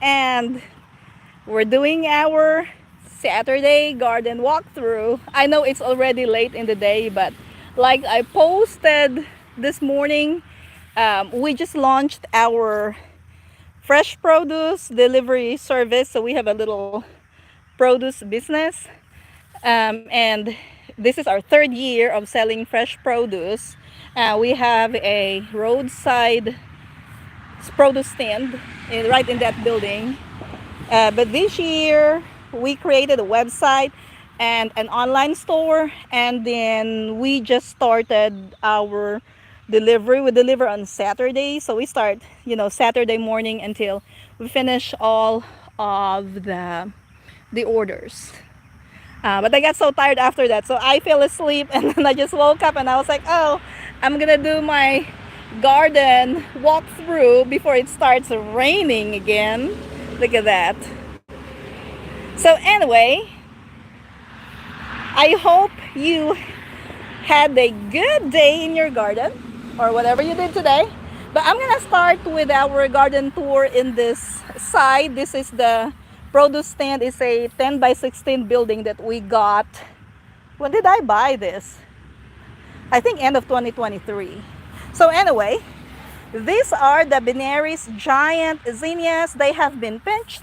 and we're doing our Saturday garden walkthrough. I know it's already late in the day, but like I posted this morning, we just launched our fresh produce delivery service. So we have a little produce business, and this is our third year of selling fresh produce. We have a roadside produce stand right in that building. But this year we created a website and an online store, and then we just started our delivery. We deliver on Saturday, so we start, Saturday morning until we finish all of the orders. But I got so tired after that, so I fell asleep, and then I just woke up and I was like, oh, I'm gonna do my garden walkthrough before it starts raining again. Look at that. So anyway, I hope you had a good day in your garden or whatever you did today. But I'm gonna start with our garden tour in this side. This is the produce stand. It's a 10 by 16 building that we got. When did I buy this? I think end of 2023. So anyway, these are the Benary's giant zinnias. They have been pinched.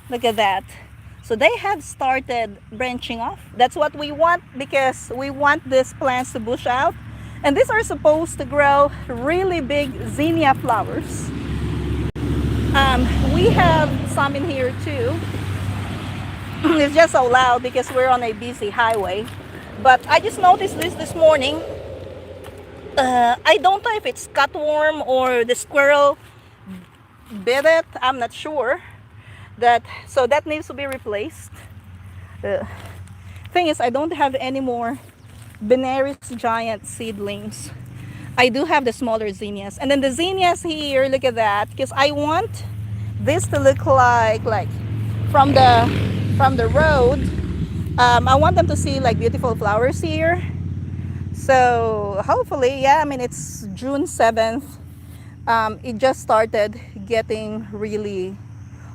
Look at that. So they have started branching off. That's what we want, because we want these plants to bush out. And these are supposed to grow really big zinnia flowers. We have some in here too. It's just so loud because we're on a busy highway. But I just noticed this morning. I don't know if it's cutworm or the squirrel bit it. I'm not sure. So that needs to be replaced. Thing is, I don't have any more Benary's giant seedlings. I do have the smaller zinnias, and then the zinnias here, look at that, because I want this to look like from the road. I want them to see like beautiful flowers here. So hopefully, yeah, I mean, it's June 7th. It just started getting really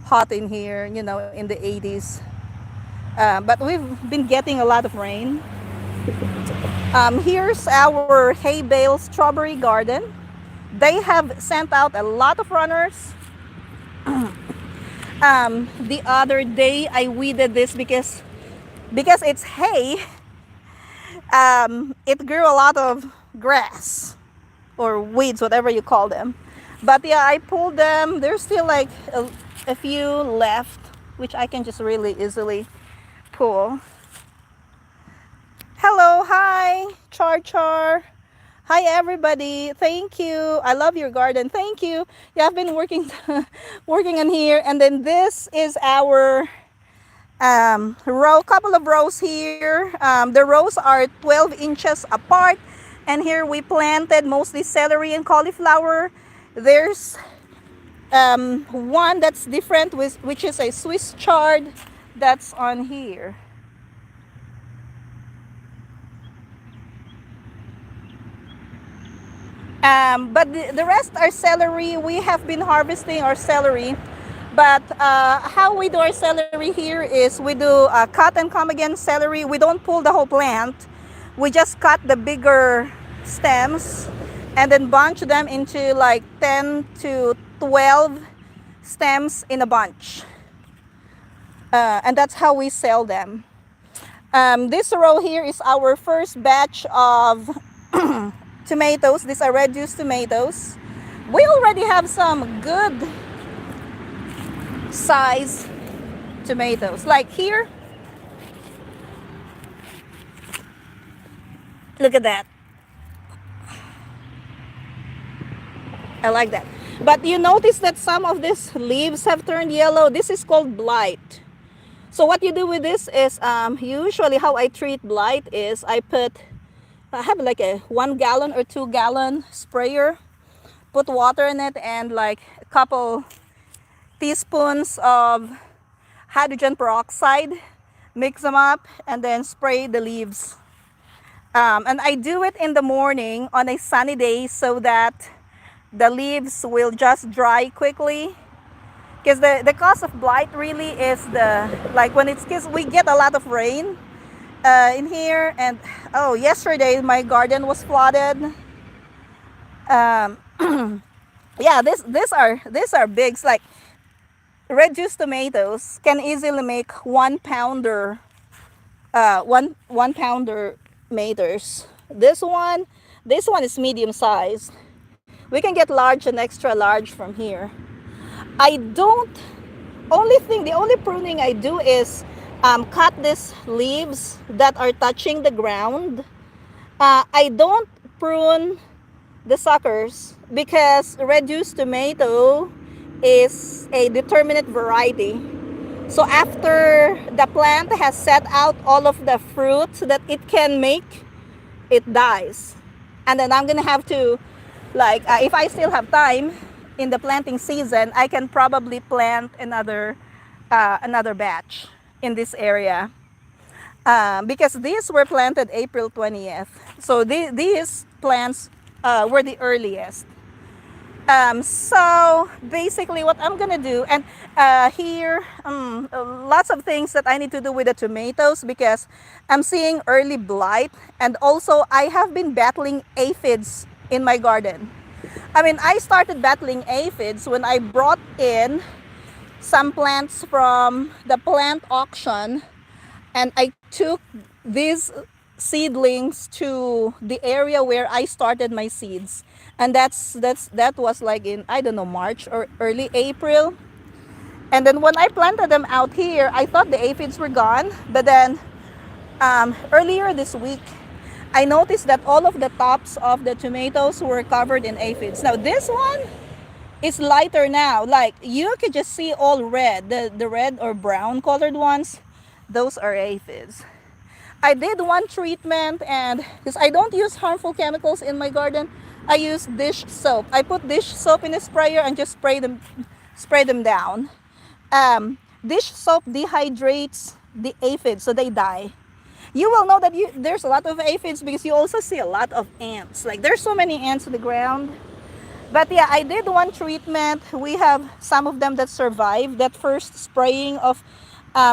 hot in here, in the 80s. But we've been getting a lot of rain. Here's our hay bale strawberry garden. They have sent out a lot of runners. The other day I weeded this because it's hay. It grew a lot of grass or weeds, whatever you call them. But yeah, I pulled them. There's still like a few left, which I can just really easily pull. Hello, hi, Char. Hi, everybody. Thank you. I love your garden. Thank you. Yeah, I've been working in here. And then this is our couple of rows here. The rows are 12 inches apart. And here we planted mostly celery and cauliflower. There's one that's different, which is a Swiss chard that's on here. But the rest are celery. We have been harvesting our celery. But how we do our celery here is we do cut and come again celery. We don't pull the whole plant. We just cut the bigger stems and then bunch them into like 10 to 12 stems in a bunch. And that's how we sell them. This row here is our first batch of tomatoes. These are red juice tomatoes. We already have some good size tomatoes. Like here, look at that. I like that. But you notice that some of these leaves have turned yellow. This is called blight. So what you do with this is, usually how I treat blight is I have like a 1 gallon or 2 gallon sprayer, put water in it and like a couple teaspoons of hydrogen peroxide, mix them up and then spray the leaves. And I do it in the morning on a sunny day so that the leaves will just dry quickly. Because the cause of blight really is the, like when it's, because we get a lot of rain in here, and oh, yesterday my garden was flooded. um, yeah, these are big. It's like red juice tomatoes can easily make 1 pounder, one pounder tomatoes. This one is medium sized. We can get large and extra large from here. I don't the only pruning I do is cut these leaves that are touching the ground. I don't prune the suckers because red juice tomato is a determinate variety. So after the plant has set out all of the fruit that it can make, it dies. And then I'm gonna have to, like, if I still have time in the planting season, I can probably plant another batch in this area, because these were planted April 20th. So these plants were the earliest. So basically what I'm gonna do, and here lots of things that I need to do with the tomatoes because I'm seeing early blight, and also I have been battling aphids in my garden. I mean, I started battling aphids when I brought in some plants from the plant auction, and I took these seedlings to the area where I started my seeds, and that was like in, I don't know, March or early April. And then when I planted them out here, I thought the aphids were gone, but then earlier this week I noticed that all of the tops of the tomatoes were covered in aphids. Now this one is lighter now, like you could just see all red, the red or brown colored ones, those are aphids. I did one treatment, and because I don't use harmful chemicals in my garden, I use dish soap. I put dish soap in a sprayer and just spray them down. Dish soap dehydrates the aphids so they die. You will know that there's a lot of aphids because you also see a lot of ants. Like there's so many ants on the ground. But yeah, I did one treatment. We have some of them that survived that first spraying of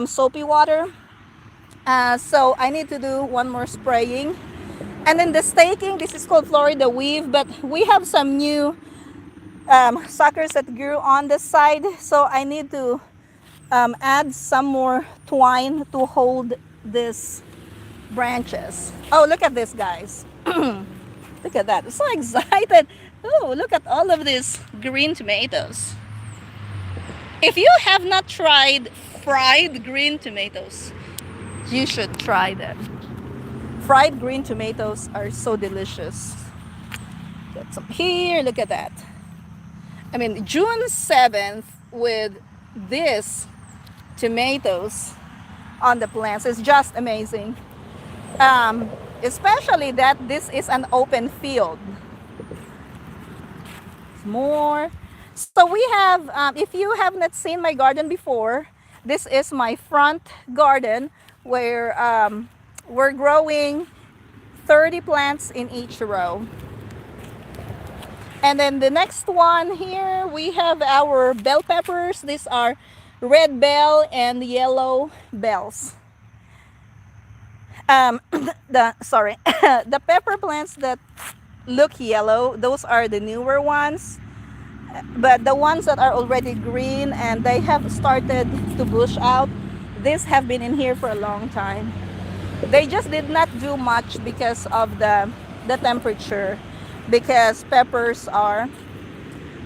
soapy water. So I need to do one more spraying. And then the staking, this is called Florida weave, but we have some new suckers that grew on the side. So I need to add some more twine to hold these branches. Oh, look at this, guys. Look at that. I'm so excited. Oh, look at all of these green tomatoes. If you have not tried fried green tomatoes, you should try them. Fried green tomatoes are so delicious. Get some here, look at that. I mean, June 7th with these tomatoes on the plants is just amazing. Especially that this is an open field. More. So we have, if you have not seen my garden before, this is my front garden where we're growing 30 plants in each row. And then the next one here, we have our bell peppers. These are red bell and yellow bells. The pepper plants that look yellow, those are the newer ones. But the ones that are already green and they have started to bush out, these have been in here for a long time. They just did not do much because of the temperature, because peppers are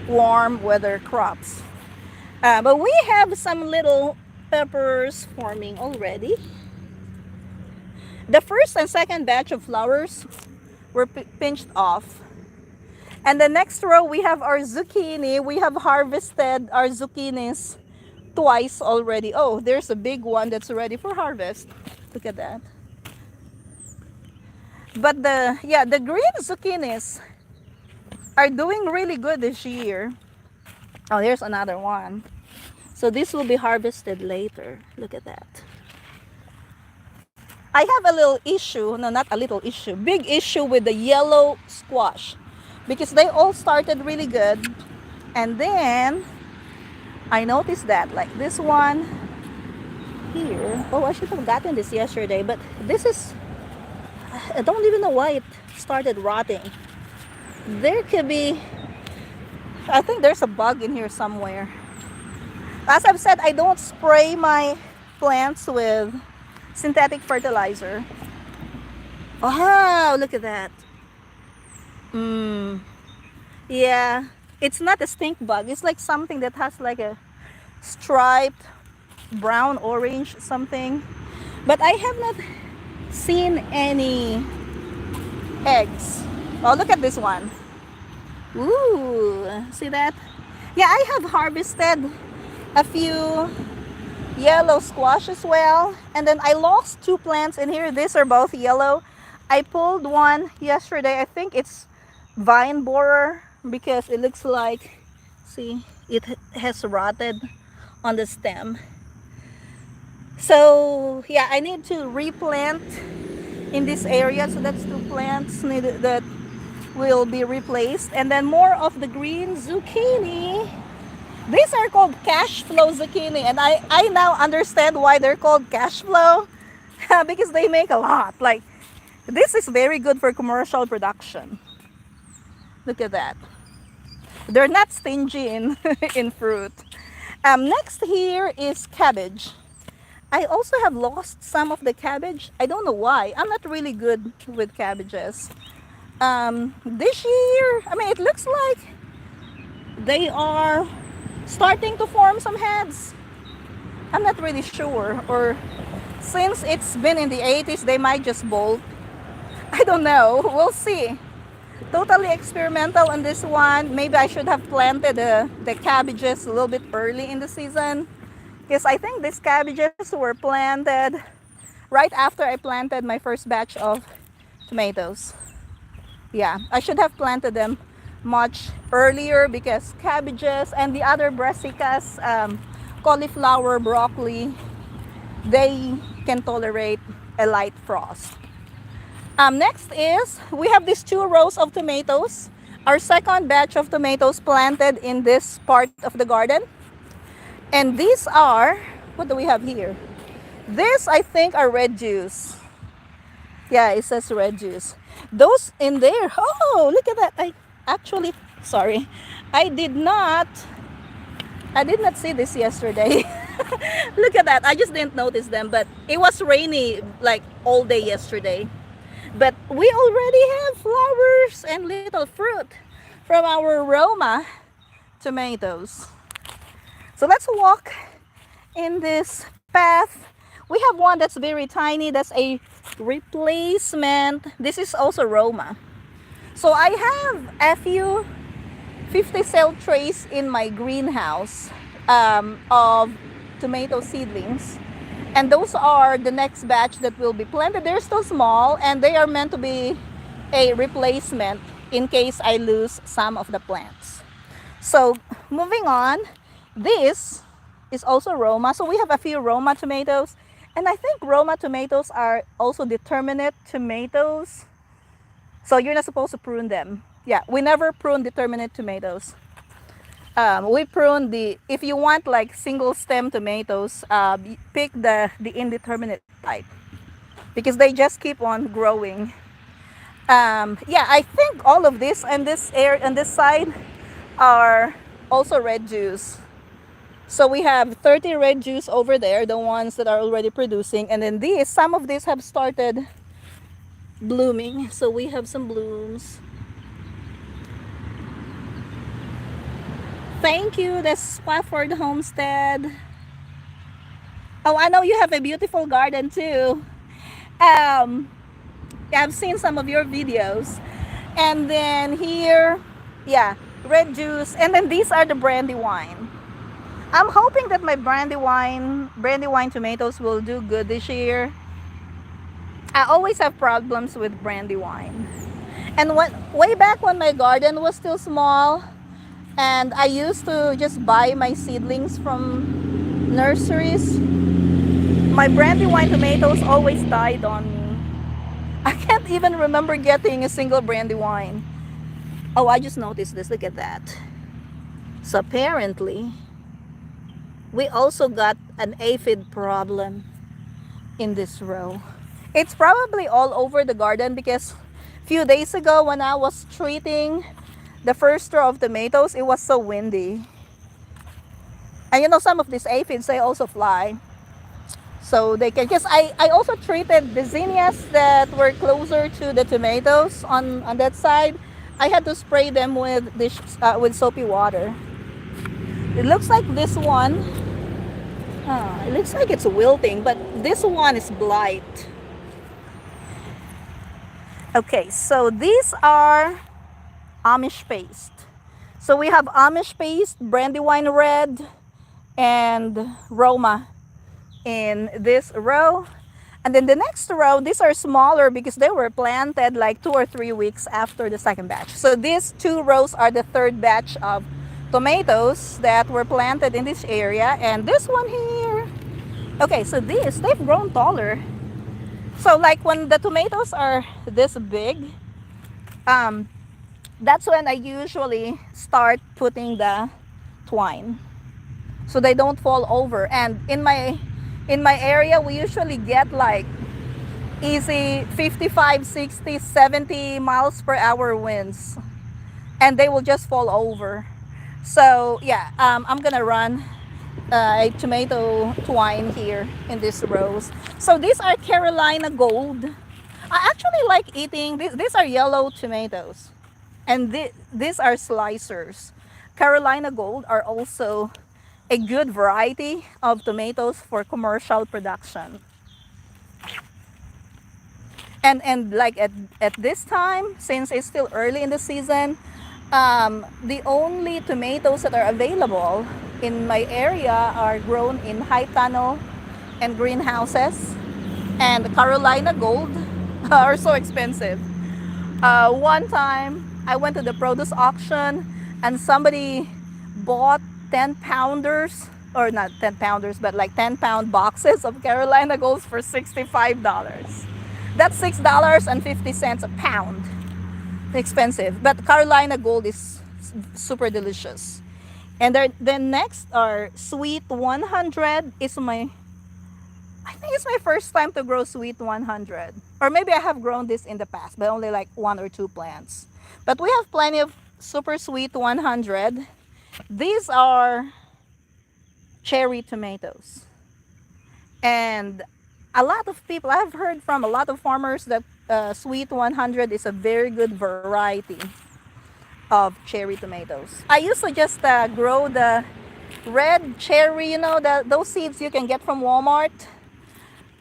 warm weather crops. But we have some little peppers forming already. The first and second batch of flowers were pinched off. And the next row, we have our zucchini. We have harvested our zucchinis twice already. Oh, there's a big one that's ready for harvest. Look at that. But the green zucchinis are doing really good this year. Oh, there's another one. So this will be harvested later. Look at that. I have a little issue, no, not a little issue, big issue with the yellow squash, because they all started really good, and then I noticed that, like this one here. Oh, I should have gotten this yesterday, but this is, I don't even know why it started rotting. There could be, I think there's a bug in here somewhere. As I've said, I don't spray my plants with synthetic fertilizer. Oh, look at that. Yeah, it's not a stink bug. It's like something that has like a striped brown orange something. But I have not seen any eggs. Oh, look at this one. Ooh, see that? Yeah, I have harvested a few yellow squash as well, and then I lost two plants in here. These are both yellow. I pulled one yesterday. I think it's vine borer because it looks like, see, it has rotted on the stem. So yeah, I need to replant in this area. So that's two plants needed that will be replaced, and then more of the green zucchini. These are called cash flow zucchini, and I now understand why they're called cash flow because they make a lot. Like, this is very good for commercial production. Look at that. They're not stingy in, in fruit. Next here is cabbage. I also have lost some of the cabbage. I don't know why. I'm not really good with cabbages. This year, I mean, it looks like they are starting to form some heads. I'm not really sure. Or since it's been in the 80s, they might just bolt. I don't know. We'll see. Totally experimental on this one. Maybe I should have planted the cabbages a little bit early in the season, because I think these cabbages were planted right after I planted my first batch of tomatoes. Yeah, I should have planted them much earlier because cabbages and the other brassicas, cauliflower, broccoli, they can tolerate a light frost. Next is, we have these 2 rows of tomatoes. Our second batch of tomatoes planted in this part of the garden. And these are, what do we have here? This, I think, are red juice. Yeah, it says red juice. Those in there, oh, look at that. I actually, sorry, I did not see this yesterday. Look at that. I just didn't notice them, but it was rainy like all day yesterday. But we already have flowers and little fruit from our Roma tomatoes. So let's walk in this path. We have one that's very tiny. That's a replacement. This is also Roma. So I have a few 50 cell trays in my greenhouse of tomato seedlings. And those are the next batch that will be planted. They're still small and they are meant to be a replacement in case I lose some of the plants. So moving on, this is also Roma. So we have a few Roma tomatoes. And I think Roma tomatoes are also determinate tomatoes. So you're not supposed to prune them. Yeah, we never prune determinate tomatoes. We prune if you want like single stem tomatoes, pick the indeterminate type because they just keep on growing. Yeah, I think all of this and this area and this side are also red juice. So we have 30 red juice over there, the ones that are already producing, and then some of these have started blooming. So we have some blooms. Thank you, the Spafford Homestead. Oh, I know you have a beautiful garden too. I've seen some of your videos. And then here, yeah, red juice. And then these are the Brandywine. I'm hoping that my Brandywine tomatoes will do good this year. I always have problems with Brandywine. And way back when my garden was still small, and I used to just buy my seedlings from nurseries, my Brandywine tomatoes always died on me. I can't even remember getting a single Brandywine. Oh, I just noticed this. Look at that. So apparently, We also got an aphid problem in this row. It's probably all over the garden because a few days ago when I was treating the first row of tomatoes, it was so windy. And you know, some of these aphids, they also fly. So they can, because I also treated the zinnias that were closer to the tomatoes on that side. I had to spray them with soapy water. It looks like this one, it looks like it's wilting, but this one is blight. Okay, so these are Amish paste. So we have Amish paste, Brandywine Red, and Roma in this row. And then the next row, these are smaller because they were planted like 2 or 3 weeks after the second batch. So these two rows are the third batch of tomatoes that were planted in this area. And this one here, okay, so they've grown taller. So like when the tomatoes are this big, that's when I usually start putting the twine so they don't fall over. And in my area, we usually get like easy 55, 60, 70 miles per hour winds, and they will just fall over. So yeah, I'm gonna run a tomato twine here in these rows. So these are Carolina Gold. I actually like eating these are yellow tomatoes, and these are slicers. Carolina Gold are also a good variety of tomatoes for commercial production. And like at this time, since it's still early in the season, the only tomatoes that are available in my area are grown in high tunnel and greenhouses. And the Carolina Gold are so expensive. One time I went to the produce auction and somebody bought 10 pounders, or not 10 pounders, but like 10-pound boxes of Carolina Golds for $65. That's $6.50 a pound. Expensive, but Carolina Gold is super delicious. And then next are Sweet 100. I think it's my first time to grow Sweet 100. Or maybe I have grown this in the past, but only like 1 or 2 plants. But we have plenty of Super Sweet 100. These are cherry tomatoes. And a lot of people, I've heard from a lot of farmers that Sweet 100 is a very good variety of cherry tomatoes. I used to just grow the red cherry, you know, those seeds you can get from Walmart.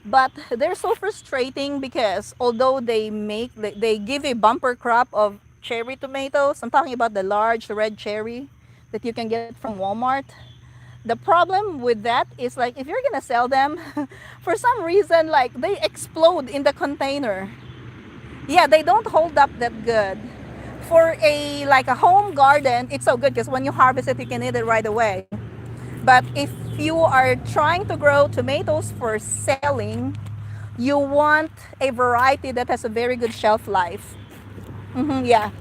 But they're so frustrating because although they give a bumper crop of cherry tomatoes, I'm talking about the large red cherry that you can get from Walmart. The problem with that is, like, if you're gonna sell them, for some reason, like, they explode in the container. Yeah, they don't hold up that good. For a home garden, it's so good because when you harvest it, you can eat it right away. But if you are trying to grow tomatoes for selling, you want a variety that has a very good shelf life. Yeah,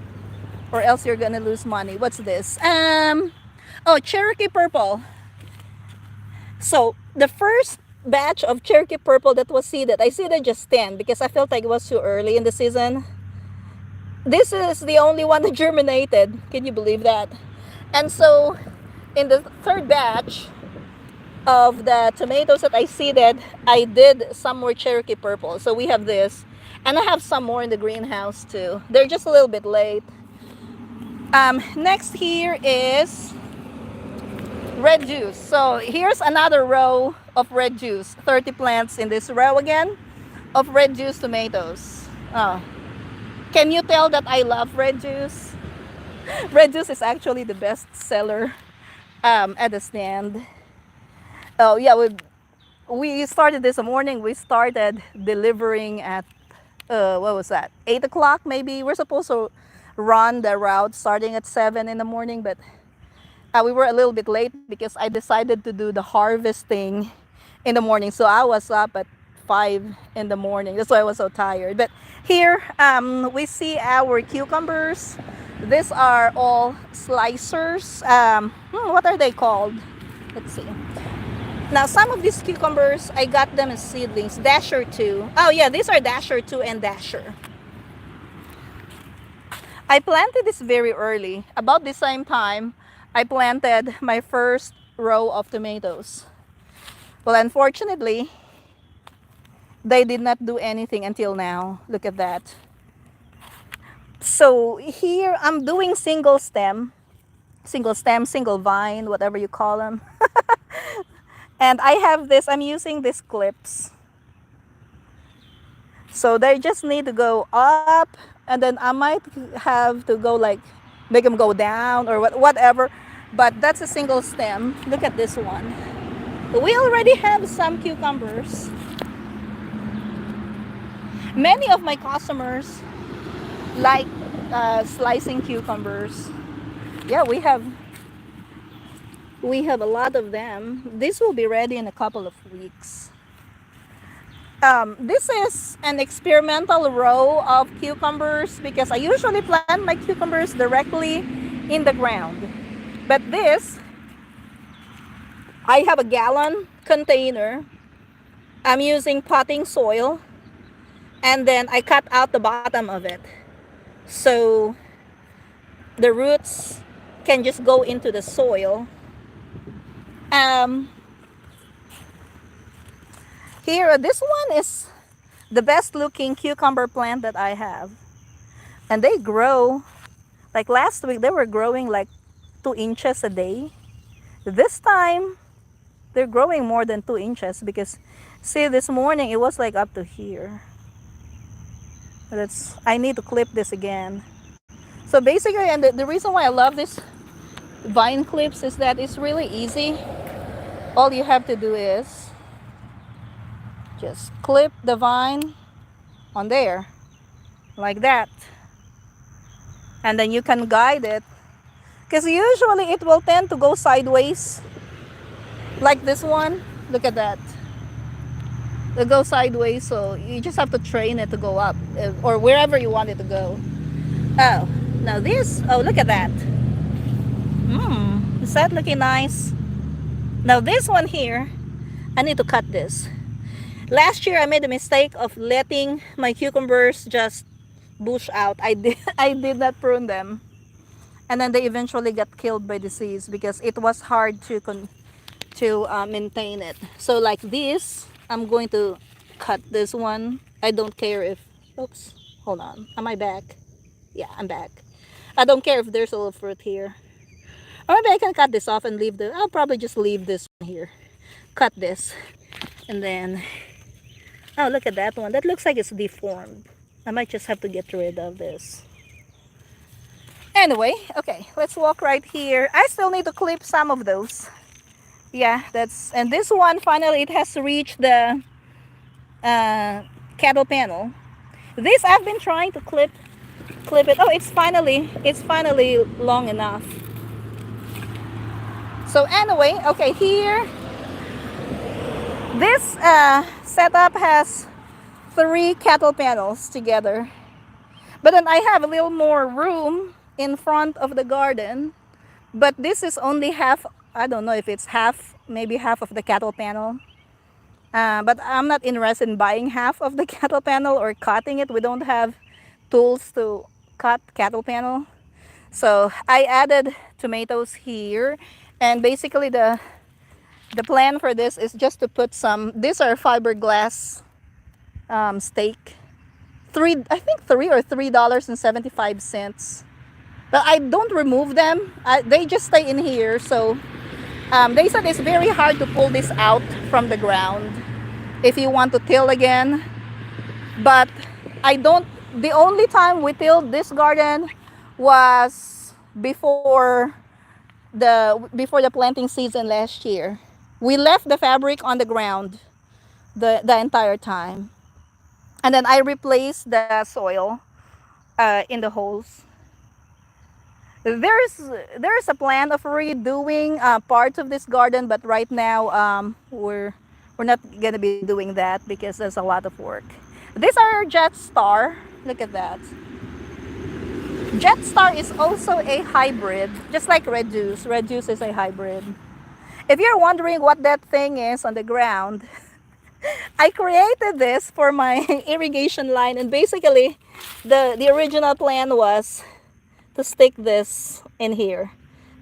or else you're gonna lose money. What's this? Oh, Cherokee Purple. So the first batch of Cherokee Purple that was seeded, I seeded just 10 because I felt like it was too early in the season. This is the only one that germinated. Can you believe that? And so in the third batch of the tomatoes that I seeded, I did some more Cherokee Purple. So we have this, and I have some more in the greenhouse too. They're just a little bit late. Next here is red juice. So here's another row of red juice. 30 plants in this row again of red juice tomatoes. Oh, can you tell that I love red juice? Red juice is actually the best seller at the stand. Oh yeah, we started this morning. We started delivering at what was that? 8 o'clock maybe. We're supposed to run the route starting at 7 in the morning, but we were a little bit late because I decided to do the harvesting in the morning. So I was up at 5 in the morning. That's why I was so tired. But here we see our cucumbers. These are all slicers. What are they called? Let's see. Now, some of these cucumbers, I got them as seedlings. Dasher 2. Oh, yeah, these are Dasher 2 and Dasher. I planted this very early. About the same time, I planted my first row of tomatoes. Well, unfortunately, they did not do anything until now. Look at that. So here I'm doing single stem, single vine, whatever you call them. And I have this, I'm using these clips. So they just need to go up, and then I might have to go like, make them go down or whatever. But that's a single stem. Look at this one. We already have some cucumbers. Many of my customers like slicing cucumbers. Yeah, we have a lot of them. This will be ready in a couple of weeks. This is an experimental row of cucumbers because I usually plant my cucumbers directly in the ground. But this, I have a gallon container. I'm using potting soil, and then I cut out the bottom of it. So the roots can just go into the soil. Um, Here, this one is the best looking cucumber plant that I have. And they grow, like last week, they were growing like 2 inches a day. This time, they're growing more than 2 inches because, see, this morning it was like up to here. I need to clip this again. So basically, and the reason why I love this vine clips is that it's really easy. All you have to do is just clip the vine on there like that, and then you can guide it, because usually it will tend to go sideways like this one. Look at that, it goes sideways, so you just have to train it to go up or wherever you want it to go. Oh, now this, oh, look at that. Is that looking nice? Now this one here, I need to cut this. Last year I made the mistake of letting my cucumbers just bush out. I did not prune them, and then they eventually got killed by disease because it was hard to maintain it. So like this, I'm going to cut this one. I don't care if, oops, hold on, am I back? Yeah, I'm back. I don't care if there's a little fruit here. Or maybe I can cut this off and leave I'll probably just leave this one here. Cut this, and then, oh, look at that one. That looks like it's deformed. I might just have to get rid of this. Anyway, okay, let's walk right here. I still need to clip some of those. Yeah, and this one, finally, it has reached the cattle panel. This, I've been trying to clip it. Oh, it's finally long enough. So anyway, okay, here, this setup has 3 cattle panels together, but then I have a little more room in front of the garden, but this is only half. I don't know if it's half, maybe half of the cattle panel, but I'm not interested in buying half of the cattle panel or cutting it. We don't have tools to cut cattle panel, so I added tomatoes here, and basically the plan for this is just to put some, these are fiberglass stake, I think $3 or $3.75. But I don't remove them. They just stay in here. So they said it's very hard to pull this out from the ground if you want to till again. But the only time we tilled this garden was before the planting season last year. We left the fabric on the ground the entire time, and then I replaced the soil in the holes. There's a plan of redoing parts of this garden, but right now we're not gonna be doing that because there's a lot of work. These are Jetstar. Look at that. Jetstar is also a hybrid, just like Red Juice. Red Juice is a hybrid. If you're wondering what that thing is on the ground, I created this for my irrigation line, and basically the original plan was to stick this in here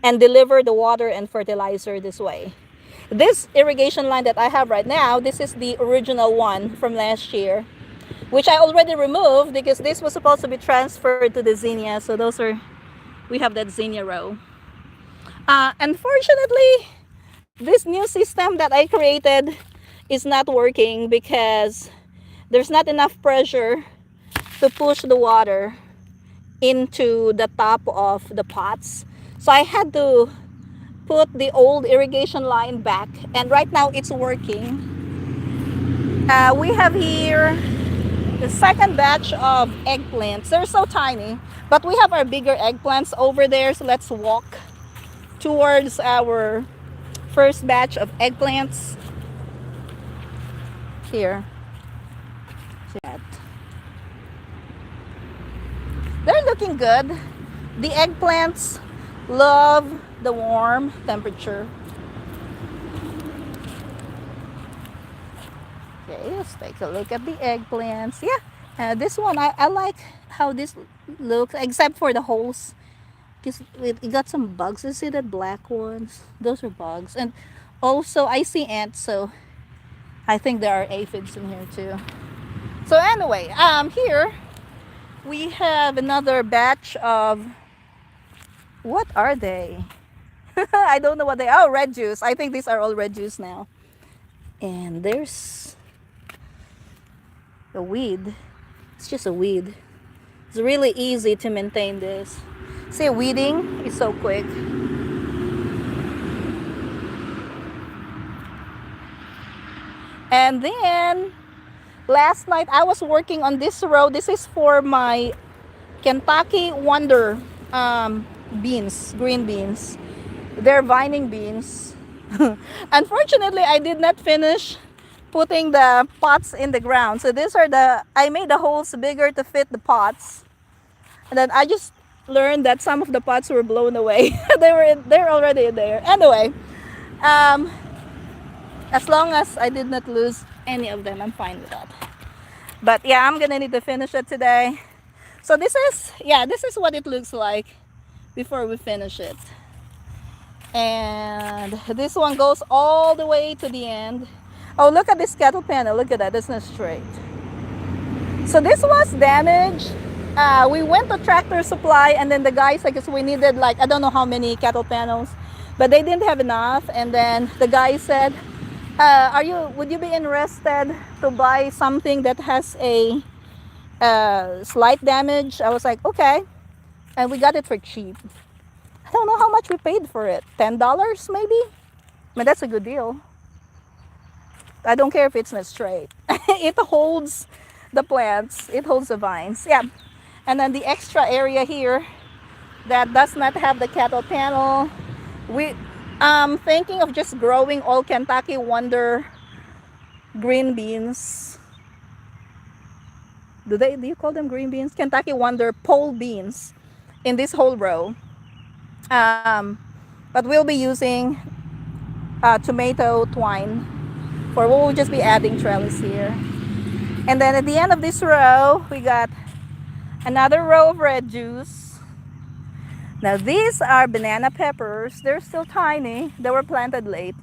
and deliver the water and fertilizer this way. This irrigation line that I have right now, this is the original one from last year, which I already removed because this was supposed to be transferred to the zinnia. So those are, we have that zinnia row. Unfortunately, this new system that I created is not working because there's not enough pressure to push the water into the top of the pots. So I had to put the old irrigation line back, and right now it's working. We have here the second batch of eggplants. They're so tiny, but we have our bigger eggplants over there. So let's walk towards our first batch of eggplants. Here. They're looking good. The eggplants love the warm temperature. Okay, let's take a look at the eggplants. Yeah, this one, I like how this looks, except for the holes. Because it got some bugs. You see that black ones? Those are bugs. And also, I see ants, so I think there are aphids in here too. So anyway, here we have another batch of, what are they? I don't know what they are. Oh, red juice. I think these are all red juice now. And there's a weed. It's just a weed. It's really easy to maintain this. See, weeding is so quick. And then last night I was working on this row. This is for my Kentucky Wonder beans, green beans. They're vining beans. Unfortunately, I did not finish putting the pots in the ground. So these are I made the holes bigger to fit the pots. And then I just learned that some of the pots were blown away. They're already there. Anyway, as long as I did not lose any of them, I'm fine with that. But yeah, I'm gonna need to finish it today. So this is what it looks like before we finish it. And this one goes all the way to the end. Oh, look at this cattle panel. Look at that. It's not straight. So this was damaged. We went to Tractor Supply, and then the guys, I guess we needed like, I don't know how many cattle panels, but they didn't have enough. And then the guy said, would you be interested to buy something that has a slight damage? I was like, okay. And we got it for cheap. I don't know how much we paid for it. $10 maybe? I mean, that's a good deal. I don't care if it's not straight. It holds the plants. It holds the vines. Yeah. And then the extra area here that does not have the cattle panel, I'm thinking of just growing all Kentucky Wonder green beans. Do you call them green beans? Kentucky Wonder pole beans in this whole row. But we'll be using tomato twine, for we'll just be adding trellis here. And then at the end of this row, we got another row of red juice. Now these are banana peppers. They're still tiny. They were planted late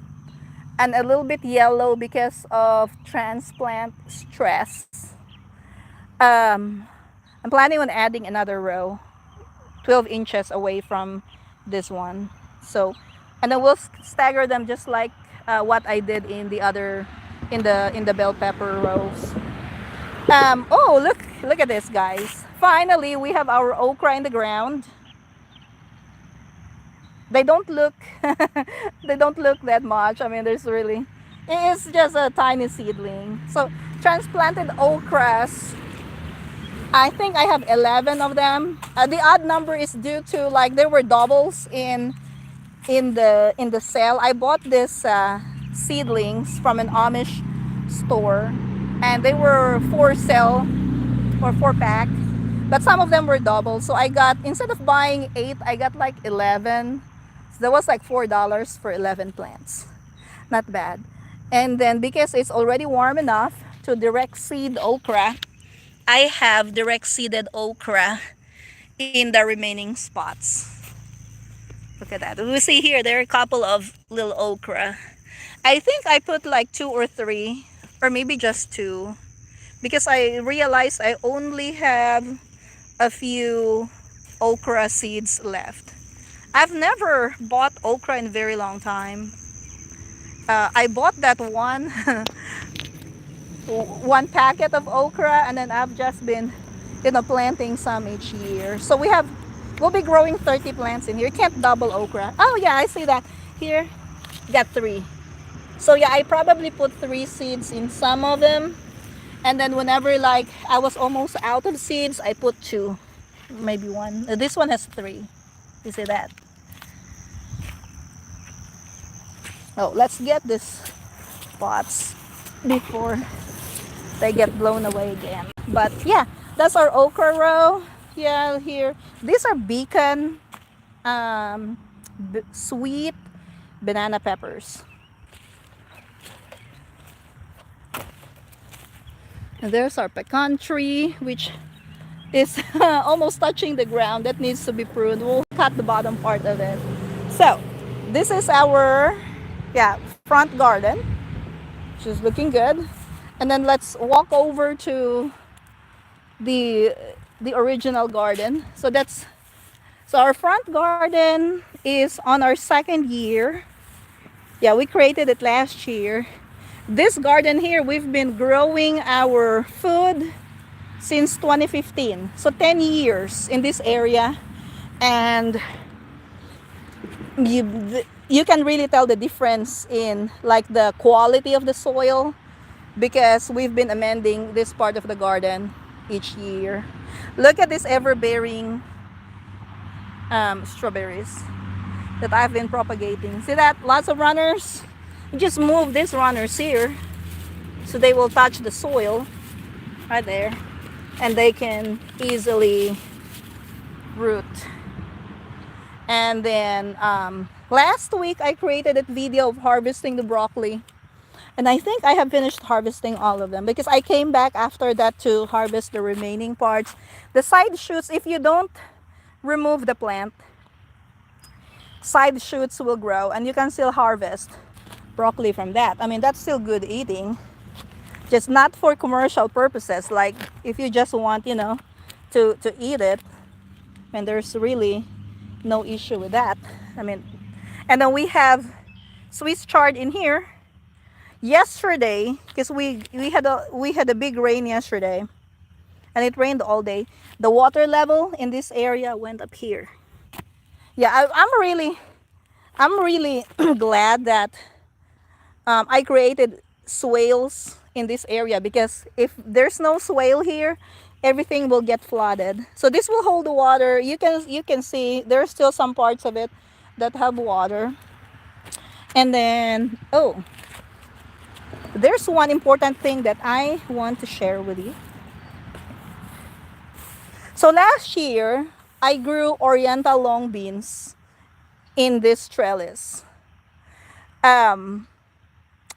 and a little bit yellow because of transplant stress. I'm planning on adding another row 12 inches away from this one. So, and then we'll stagger them just like what I did in the other, in the bell pepper rows. Oh, look at this, guys. Finally, we have our okra in the ground. They don't look they don't look that much. I mean, it's just a tiny seedling. So transplanted okras, I think I have 11 of them. The odd number is due to, like, there were doubles in the sale. I bought this seedlings from an Amish store, and they were for sale or 4-pack, but some of them were double. So I got, instead of buying 8, I got like 11. So that was like $4 for 11 plants. Not bad. And then because it's already warm enough to direct seed okra, I have direct seeded okra in the remaining spots. Look at that. We see here there are a couple of little okra. I think I put like 2 or 3, or maybe just 2, because I realized I only have a few okra seeds left. I've never bought okra in a very long time. I bought that one packet of okra, and then I've just been, planting some each year. So we'll be growing 30 plants in here. You can't double okra. Oh yeah, I see that. Here, got 3. So yeah, I probably put 3 seeds in some of them. And then whenever like I was almost out of seeds, I put 2, maybe 1. This one has 3. You see that? Oh, let's get these pots before they get blown away again. But yeah, that's our okra row. Yeah, here. These are Beacon sweet banana peppers. And there's our pecan tree, which is almost touching the ground. That needs to be pruned. We'll cut the bottom part of it. So this is our front garden, which is looking good. And then let's walk over to the original garden. So our front garden is on our 2nd year. Yeah, we created it last year. This garden here, we've been growing our food since 2015. So 10 years in this area. And you can really tell the difference in like the quality of the soil, because we've been amending this part of the garden each year. Look at this ever-bearing strawberries that I've been propagating. See that? Lots of runners. You just move these runners here so they will touch the soil right there, and they can easily root. And then last week I created a video of harvesting the broccoli, and I think I have finished harvesting all of them, because I came back after that to harvest the remaining parts. The side shoots, if you don't remove the plant, side shoots will grow, and you can still harvest broccoli from that. I mean, that's still good eating, just not for commercial purposes. Like if you just want, to eat it, and there's really no issue with that. I mean, and then we have Swiss chard in here. Yesterday, because we had a big rain yesterday, and it rained all day, the water level in this area went up here. Yeah, I'm really glad that I created swales in this area, because if there's no swale here, everything will get flooded. So this will hold the water. You can see there's still some parts of it that have water. And then there's one important thing that I want to share with you. So last year I grew oriental long beans in this trellis. And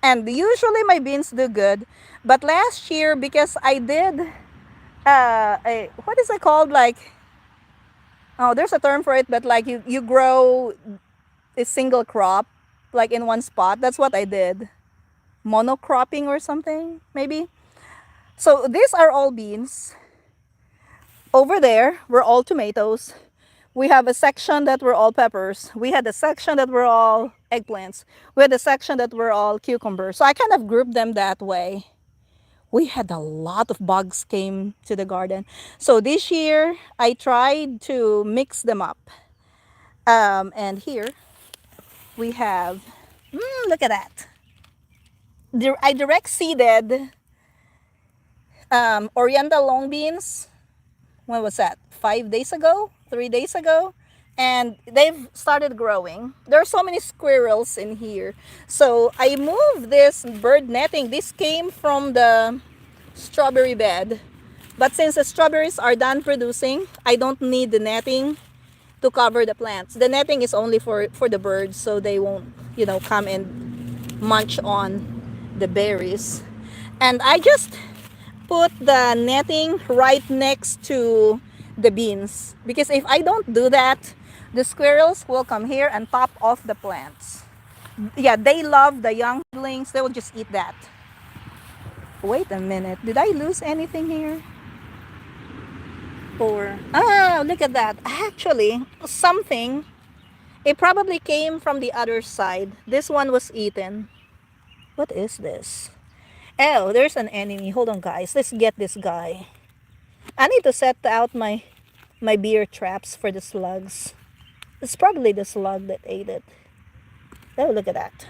usually my beans do good, but last year, because I did what is it called, like, oh, there's a term for it, but like you grow a single crop like in one spot. That's what I did, monocropping or something maybe. So these are all beans. Over there were all tomatoes. We have a section that were all peppers. We had a section that were all eggplants. We had a section that were all cucumbers. So I kind of grouped them that way. We had a lot of bugs came to the garden. So this year I tried to mix them up. And here we have, look at that. I direct seeded oriental long beans. When was that? 5 days ago? 3 days ago? And they've started growing. There are so many squirrels in here. So I moved this bird netting. This came from the strawberry bed. But since the strawberries are done producing, I don't need the netting to cover the plants. The netting is only for the birds, so they won't, come and munch on the berries. And I just put the netting right next to the beans, because if I don't do that, the squirrels will come here and pop off the plants. Yeah, they love the young seedlings. They will just eat that. Wait a minute, did I lose anything here? Or oh, look at that, actually something. It probably came from the other side. This one was eaten. What is this? Oh, there's an enemy. Hold on, guys, let's get this guy. I need to set out my beer traps for the slugs. It's probably the slug that ate it. Oh, look at that.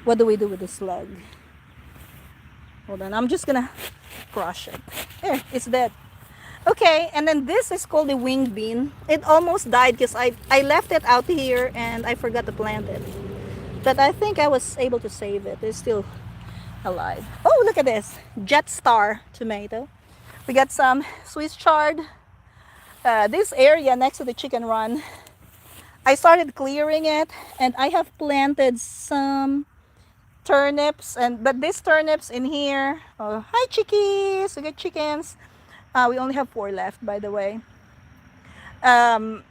What do we do with the slug? Hold on, I'm just gonna crush it. There, it's dead. Okay, and then this is called the winged bean. It almost died because I left it out here and I forgot to plant it. But I think I was able to save it. It's still alive. Oh, look at this. Jet Star tomato. We got some Swiss chard. This area next to the chicken run, I started clearing it and I have planted some turnips, but these turnips in here, oh hi chickies, we got chickens. We only have 4 left, by the way. I'll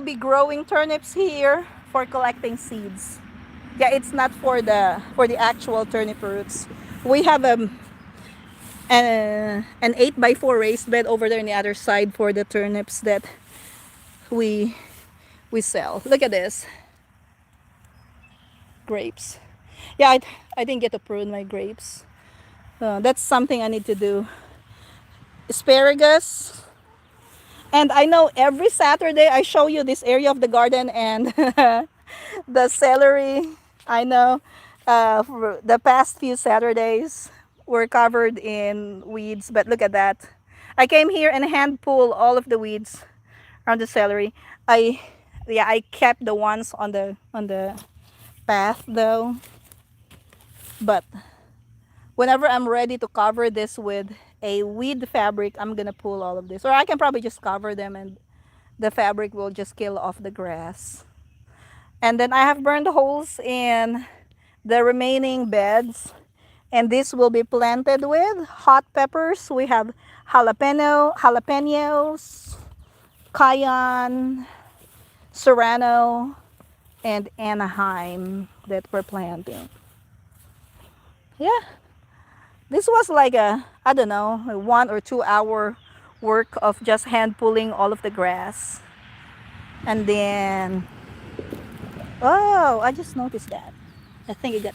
be growing turnips here for collecting seeds. Yeah, it's not for the actual turnip roots. We have an 8x4 raised bed over there on the other side for the turnips that we sell. Look at this. Grapes. Yeah, I didn't get to prune my grapes. That's something I need to do. Asparagus. And I know every Saturday I show you this area of the garden and the celery. I know for the past few Saturdays were covered in weeds, but look at that. I came here and hand pull all of the weeds around the celery. I kept the ones on the path though. But whenever I'm ready to cover this with a weed fabric, I'm gonna pull all of this. Or I can probably just cover them and the fabric will just kill off the grass. And then I have burned holes in the remaining beds. And this will be planted with hot peppers. We have jalapenos, cayenne, serrano, and Anaheim that we're planting. Yeah, this was like I don't know, a 1 or 2 hour work of just hand pulling all of the grass. And then, oh, I just noticed that. I think it got,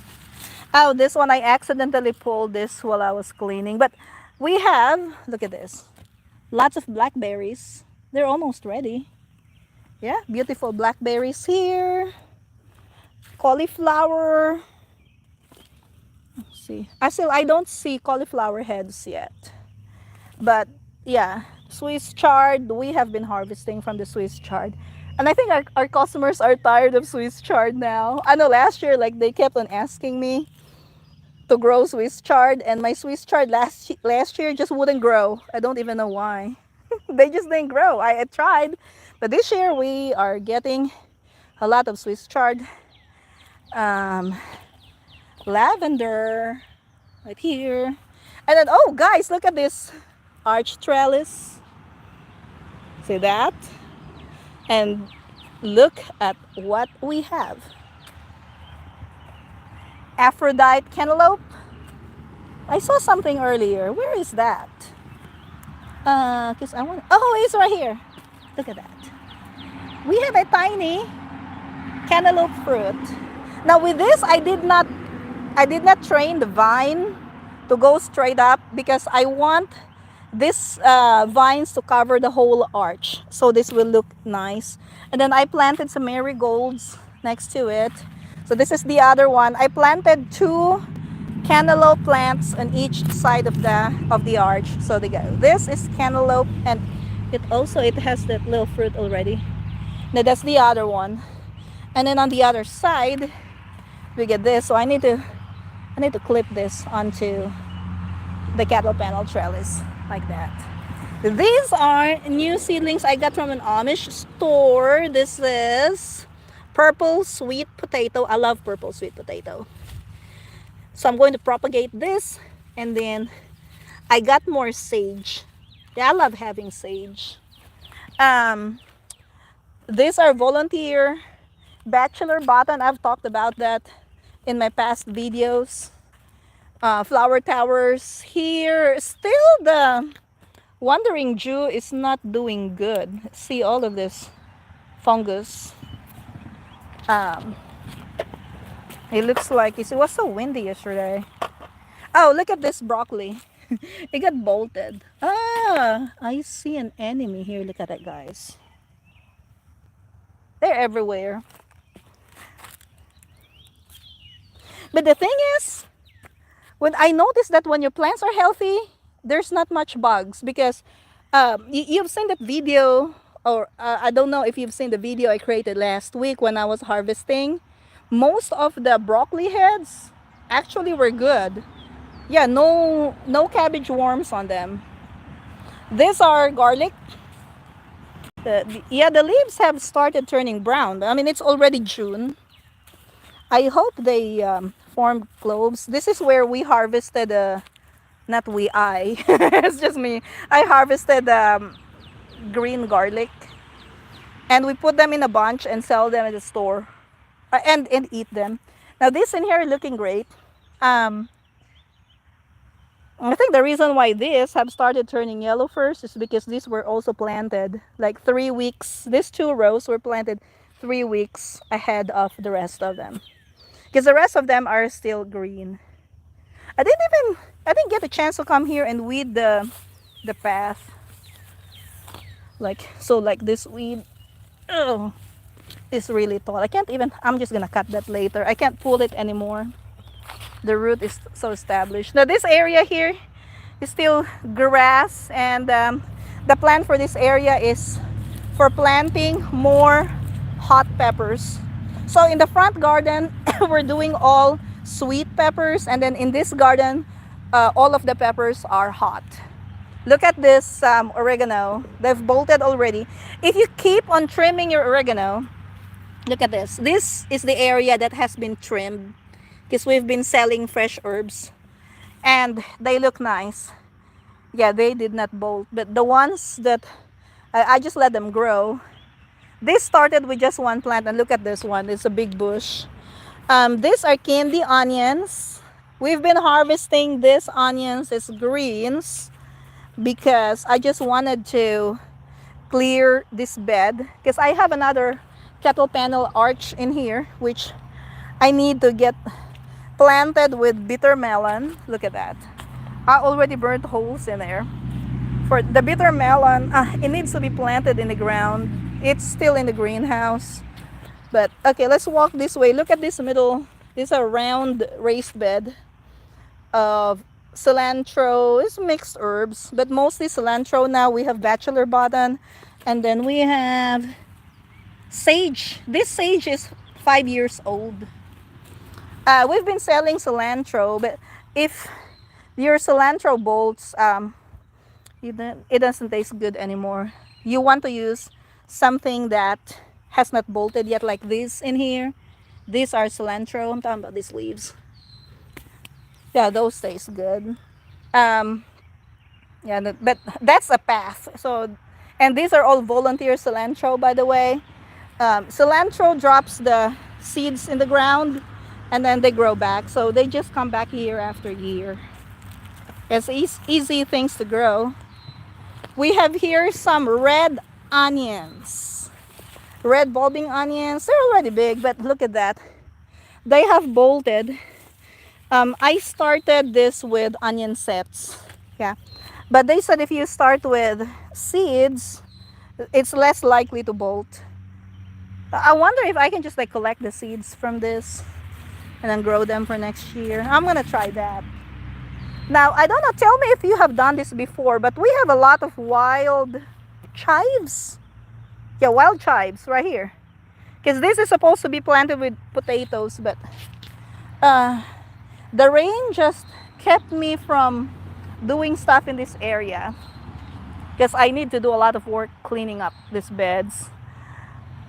oh, this one I accidentally pulled this while I was cleaning. But we have, look at this, lots of blackberries. They're almost ready. Yeah, beautiful blackberries here. Cauliflower. Let's see, I don't see cauliflower heads yet. But yeah, Swiss chard, we have been harvesting from the Swiss chard. And I think our customers are tired of Swiss chard now. I know last year, like, they kept on asking me to grow Swiss chard, and my Swiss chard last year just wouldn't grow. I don't even know why. They just didn't grow. I tried, but this year we are getting a lot of Swiss chard. Lavender right here. And then, oh guys, look at this arch trellis. See that? And look at what we have. Aphrodite cantaloupe. I saw something earlier. Where is that? Cause I want. Oh, it's right here. Look at that. We have a tiny cantaloupe fruit. Now with this, I did not train the vine to go straight up because I want this vines to cover the whole arch, so this will look nice. And then I planted some marigolds next to it. So this is the other one. I planted 2 cantaloupe plants on each side of the arch. So they go. This is cantaloupe, and it has that little fruit already. Now that's the other one. And then on the other side, we get this. So I need to clip this onto the cattle panel trellis like that. These are new seedlings I got from an Amish store. This is purple sweet potato. I love purple sweet potato. So I'm going to propagate this, and then I got more sage. Yeah, I love having sage. Um, these are volunteer bachelor button. I've talked about that in my past videos. Flower towers here. Still the Wandering Jew is not doing good. See all of this fungus. Um, it looks like it was so windy yesterday. Oh, look at this broccoli. It got bolted. Ah, I see an enemy here. Look at that, guys. They're everywhere. But the thing is, when I noticed that when your plants are healthy, there's not much bugs because you've seen that video, or I don't know if you've seen the video I created last week when I was harvesting. Most of the broccoli heads actually were good. Yeah, no cabbage worms on them. These are garlic. Yeah, the leaves have started turning brown. I mean, it's already June. I hope they form cloves. This is where we harvested, not we, it's just me. I harvested green garlic. And we put them in a bunch and sell them at the store. And eat them. Now this in here are looking great. I think the reason why these have started turning yellow first is because these were also planted like 3 weeks. These 2 rows were planted 3 weeks ahead of the rest of them. Because the rest of them are still green. I didn't get a chance to come here and weed the path. Like this weed, oh, is really tall. I'm just gonna cut that later. I can't pull it anymore. The root is so established. Now this area here is still grass, and the plan for this area is for planting more hot peppers. So in the front garden, we're doing all sweet peppers, and then in this garden, all of the peppers are hot. Look at this oregano. They've bolted already. If you keep on trimming your oregano, look at this. This is the area that has been trimmed because we've been selling fresh herbs and they look nice. Yeah, they did not bolt, but the ones that I just let them grow. This started with just one plant, and look at this one. It's a big bush. These are candy onions. We've been harvesting these onions as greens because I just wanted to clear this bed because I have another kettle panel arch in here which I need to get planted with bitter melon. Look at that. I already burnt holes in there. For the bitter melon, it needs to be planted in the ground. It's still in the greenhouse. But okay, let's walk this way. Look at this middle. This is a round raised bed of cilantro. It's mixed herbs, but mostly cilantro. Now we have bachelor button, and then we have sage. This sage is 5 years old. We've been selling cilantro, but if your cilantro bolts, it doesn't taste good anymore. You want to use something that has not bolted yet, like this in here. These are cilantro. I'm talking about these leaves. Yeah, those taste good. Yeah, but that's a path. So, and these are all volunteer cilantro, by the way. Cilantro drops the seeds in the ground and then they grow back. So they just come back year after year. It's easy things to grow. We have here some red onions. Red bulbing onions. They're already big, but look at that. They have bolted. I started this with onion sets. Yeah. But they said if you start with seeds, it's less likely to bolt. I wonder if I can just like collect the seeds from this and then grow them for next year. I'm gonna try that. Now, I don't know, tell me if you have done this before, but we have a lot of wild chives. Yeah, wild chives right here. Because this is supposed to be planted with potatoes, but the rain just kept me from doing stuff in this area. because I need to do a lot of work cleaning up these beds.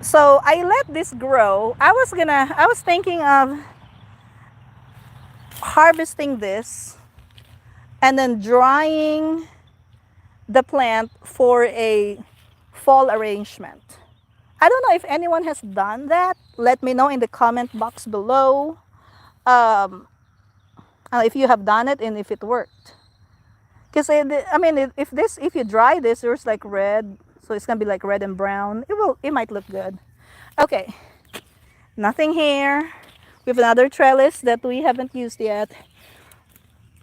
So I let this grow. I was thinking of harvesting this and then drying the plant for a fall arrangement. I don't know if anyone has done that. Let me know in the comment box below um, if you have done it and if it worked. Because I mean, if you dry this, there's like red, so it's gonna be like red and brown. It might look good. Okay, nothing here. We have another trellis that we haven't used yet.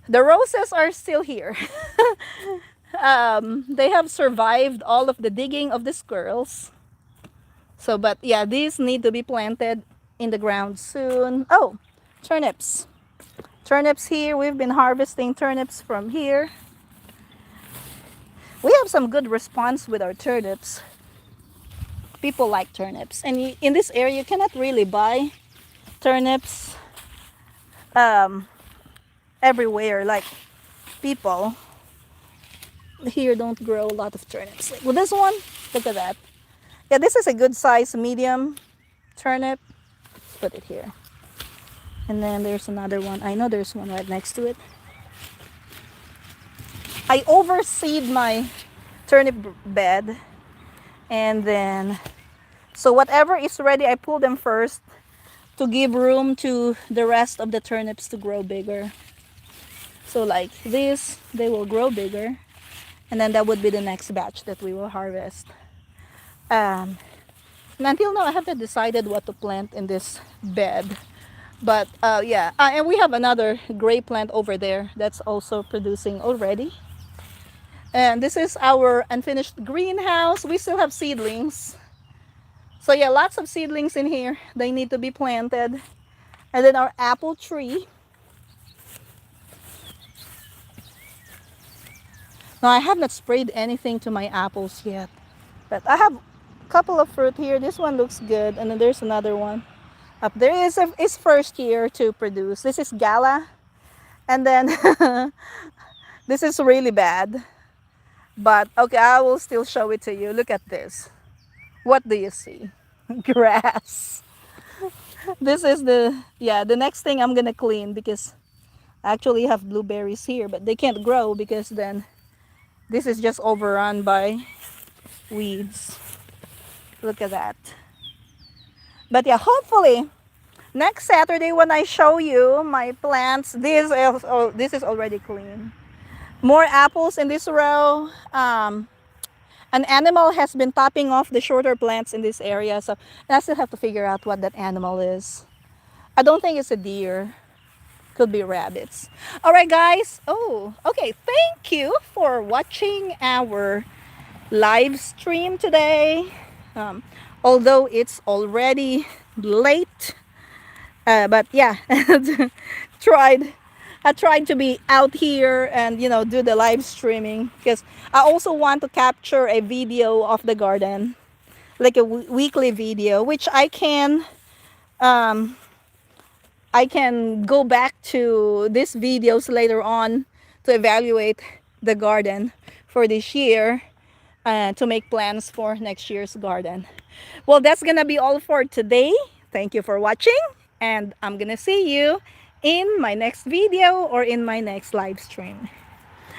The roses are still here. They have survived all of the digging of the squirrels. So, but yeah, these need to be planted in the ground soon. Oh, turnips. Turnips here. We've been harvesting turnips from here. We have some good response with our turnips. People like turnips. And in this area, you cannot really buy turnips everywhere. Like people here don't grow a lot of turnips. Like with this one, look at that. Yeah, this is a good size medium turnip. Let's put it here. And then there's another one. I know there's one right next to it. I overseed my turnip bed. And then, so whatever is ready, I pull them first to give room to the rest of the turnips to grow bigger. So like this, they will grow bigger. And then that would be the next batch that we will harvest. And until now, I haven't decided what to plant in this bed. But yeah, and we have another gray plant over there that's also producing already. And this is our unfinished greenhouse. We still have seedlings. So yeah, lots of seedlings in here. They need to be planted. And then our apple tree. Now I have not sprayed anything to my apples yet. But I have a couple of fruit here. This one looks good. And then there's another one. Up there is its first year to produce. This is Gala. And then this is really bad. But okay, I will still show it to you. Look at this. What do you see? Grass. This is the next thing I'm gonna clean because I actually have blueberries here, but they can't grow because then this is just overrun by weeds. Look at that. But yeah, hopefully next Saturday when I show you my plants, this is already clean. More apples in this row. An animal has been topping off the shorter plants in this area, so I still have to figure out what that animal is. I don't think it's a deer. Could be rabbits. All right, guys. Oh, okay. Thank you for watching our live stream today. Although it's already late, but yeah, I tried to be out here and do the live streaming because I also want to capture a video of the garden, like a weekly video, which I can go back to these videos later on to evaluate the garden for this year, to make plans for next year's garden. Well, that's gonna be all for today. Thank you for watching, and I'm gonna see you in my next video or in my next live stream.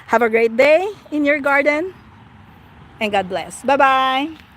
Have a great day in your garden, and God bless. Bye bye.